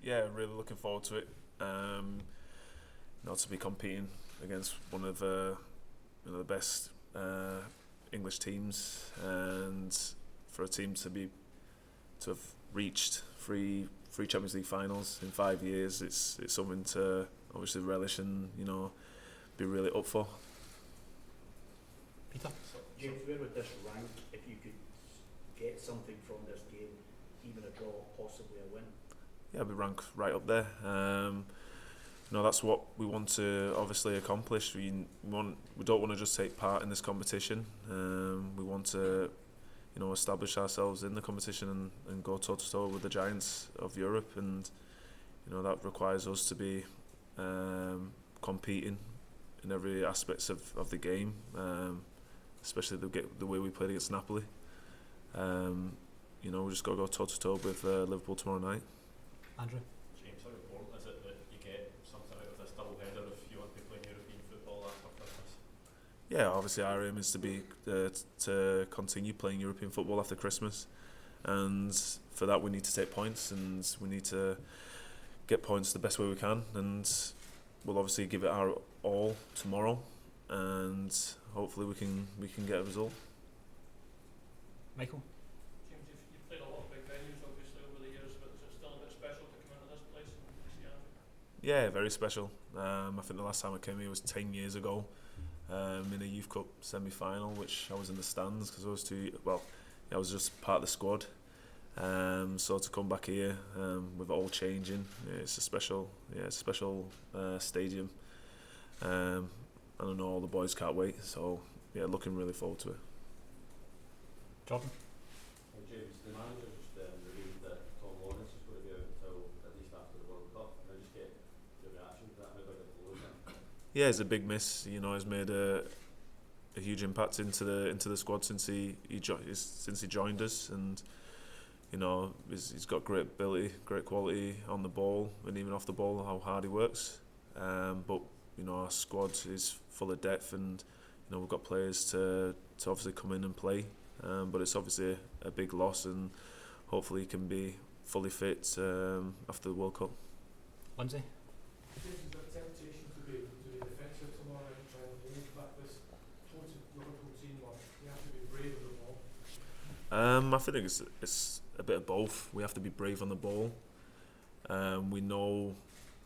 Yeah, really looking forward to it. Not to be competing against one of the best English teams, and for a team to have reached three Champions League finals in 5 years, it's something to obviously relish and be really up for. Peter? James, where would this rank if you could get something from this game, even a draw, possibly a win? Yeah, we rank right up there. That's what we want to obviously accomplish. We don't want to just take part in this competition. We want to, establish ourselves in the competition and go toe to toe with the giants of Europe, and that requires us to be competing in every aspect of the game, especially the way we played against Napoli. We just got to go toe to toe with Liverpool tomorrow night. Andrew? James, how important is it that you get something out of this double header if you want to be playing European football after Christmas? Yeah, obviously our aim is to continue playing European football after Christmas, and for that we need to take points, and we need to get points the best way we can, and we'll obviously give it our all tomorrow, and hopefully we can get a result. Michael? James, you've played a lot of big venues obviously over the years, but is it still a bit special to come into this place and see Anfield? Yeah, very special. I think the last time I came here was 10 years ago, in a Youth Cup semi-final, which I was in the stands because I was just part of the squad. So to come back here with it all changing, it's a special stadium. And I know all the boys can't wait. So yeah, looking really forward to it. Jordan? James, the manager just revealed that Tom Lawrence is going to be out until at least after the World Cup. Can I just get your reaction to that? How big a blow is it? Yeah, it's a big miss. He's made a huge impact into the squad since he joined us, and he's got great ability, great quality on the ball and even off the ball. How hard he works, but our squad is full of depth, and we've got players to obviously come in and play. But it's obviously a big loss, and hopefully he can be fully fit after the World Cup. Lindsay? James, is there a temptation to be defensive tomorrow and try and hold back this taunted Liverpool team, or you have to be brave on the ball? I think it's a bit of both. We have to be brave on the ball. We know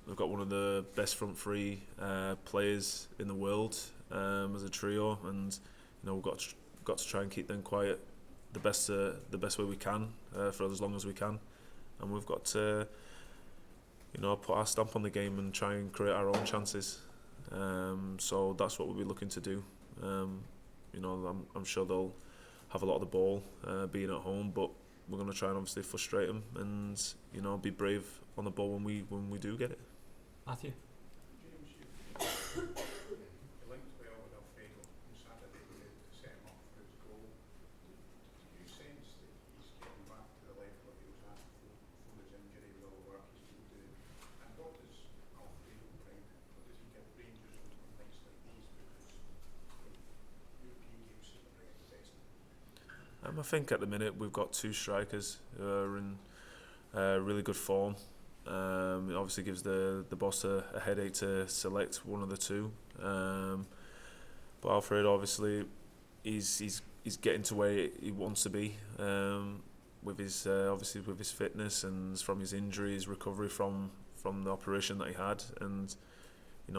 we've got one of the best front three players in the world as a trio, and we've got to try and keep them quiet the best way we can for as long as we can, and we've got to put our stamp on the game and try and create our own chances. So that's what we'll be looking to do. I'm sure they'll have a lot of the ball being at home, but we're going to try and obviously frustrate them and be brave on the ball when we do get it. Matthew? James, you linked well with Alfredo on Saturday to set him up for his goal. Do you sense that he's getting back to the level that he was at before his injury with all the work he's been doing? And what does Alfredo bring? What does he give Rangers on nights like these? Because European games seem to bring out the best. I think at the minute we've got two strikers who are in really good form. It obviously gives the boss a headache to select one of the two. But Alfredo, obviously, he's getting to where he wants to be with his obviously with his fitness and from his injuries, recovery from the operation that he had, and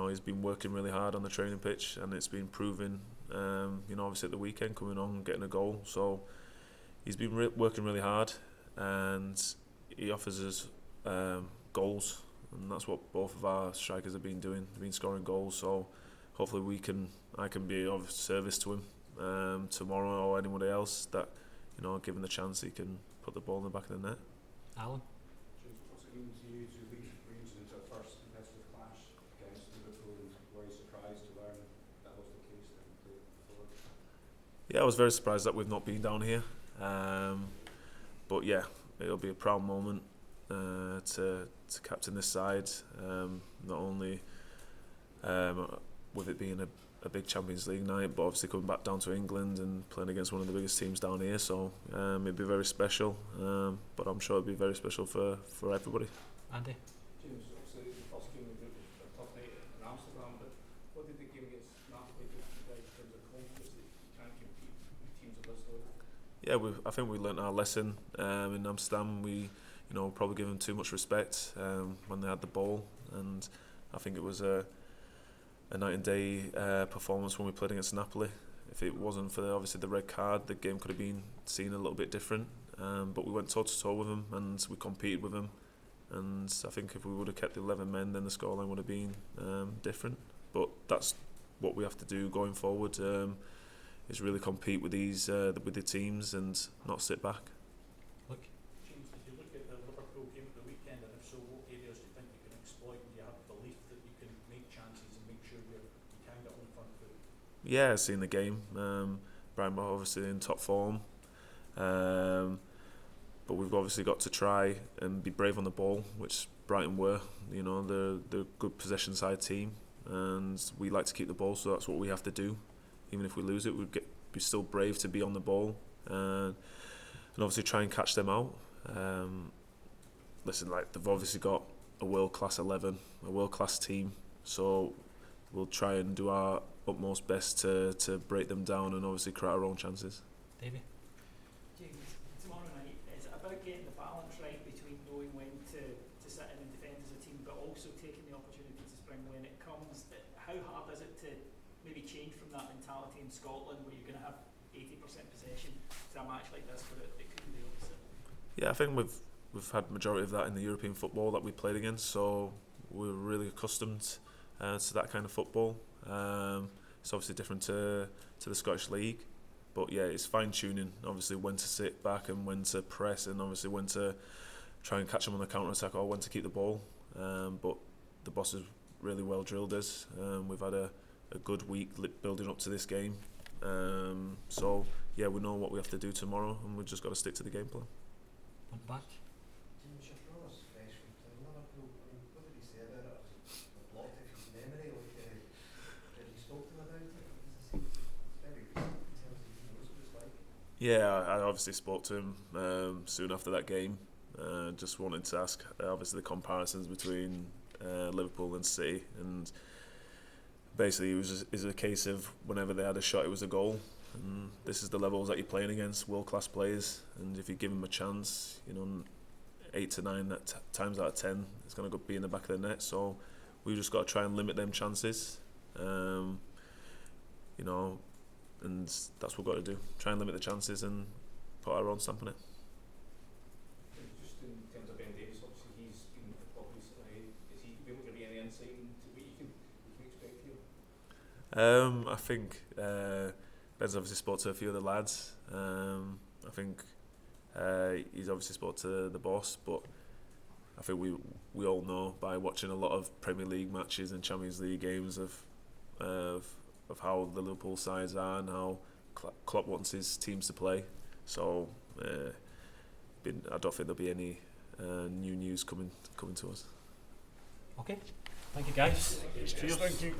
he's been working really hard on the training pitch, and it's been proven. Obviously at the weekend coming on, getting a goal. So he's been working really hard, and he offers us goals, and that's what both of our strikers have been doing. They've been scoring goals. So hopefully I can be of service to him tomorrow, or anybody else that given the chance, he can put the ball in the back of the net. Alan? James, what's it mean to you to lead Rangers into a first competitive clash against Liverpool, and were you surprised to learn that was the case that you played before? Yeah, I was very surprised that we've not been down here, but yeah, it'll be a proud moment to captain this side, not only with it being a big Champions League night, but obviously coming back down to England and playing against one of the biggest teams down here. So it'd be very special, but I'm sure it'd be very special for everybody. Andy? James, obviously the first game of the group was a tough night in Amsterdam, but what did the game against Napoli do for you guys in terms of confidence that you can't compete with teams of this level? Yeah, I think we learnt our lesson in Amsterdam. We, probably given them too much respect when they had the ball, and I think it was a night and day performance when we played against Napoli. If it wasn't for obviously the red card, the game could have been seen a little bit different. But we went toe to toe with them and we competed with them. And I think if we would have kept the 11 men, then the scoreline would have been different. But that's what we have to do going forward. Is really compete with with the teams and not sit back. Look. James, did you look at the Liverpool game at the weekend, and if so, what areas do you think you can exploit? Do you have belief that you can make chances and make sure you can get on the front foot? Yeah, I've seen the game. Brian were obviously in top form. But we've obviously got to try and be brave on the ball, which Brighton were. They're a good possession side team, and we like to keep the ball, so that's what we have to do. Even if we lose it, we'd be still brave to be on the ball, and obviously try and catch them out. They've obviously got a world-class 11, a world-class team, so we'll try and do our utmost best to break them down and obviously create our own chances. Davey? James, tomorrow night, is it about getting the balance right between knowing when to sit in and defend as a team, but also taking the opportunity to spring when it comes? How hard is it to maybe change from that mentality in Scotland where you're going to have 80% possession to a match like this where it could be the opposite? Yeah, I think we've had majority of that in the European football that we played against, so we're really accustomed to that kind of football. It's obviously different to the Scottish League, but yeah, it's fine tuning. Obviously, when to sit back and when to press, and obviously when to try and catch them on the counter attack or when to keep the ball. But the boss has really well drilled us. We've had a good week building up to this game. So yeah, we know what we have to do tomorrow, and we've just got to stick to the game plan. On the back? James, your brother's fresh from playing Liverpool. What did he say about it? Was it blocked if his memory? Did he spoke to him about it? It's very recent in terms of he knows what it's like. Yeah, I obviously spoke to him soon after that game. Just wanted to ask, obviously, the comparisons between Liverpool and City, and basically it was a case of whenever they had a shot, it was a goal. And this is the levels that you're playing against, world-class players, and if you give them a chance, 8 to 9 times out of 10, it's going to be in the back of the net. So we've just got to try and limit them chances, and that's what we've got to do. Try and limit the chances and put our own stamp on it. Just in terms of Ben Davies, obviously he's been with the club recently. Is he able to give you any insight into what you can expect here? I think Ben's obviously spoke to a few of the lads. I think he's obviously spoke to the boss, but I think we all know by watching a lot of Premier League matches and Champions League games of how the Liverpool sides are and how Klopp wants his teams to play. So I don't think there'll be any new news coming to us. Okay. Thank you, guys. Cheers. Thank you.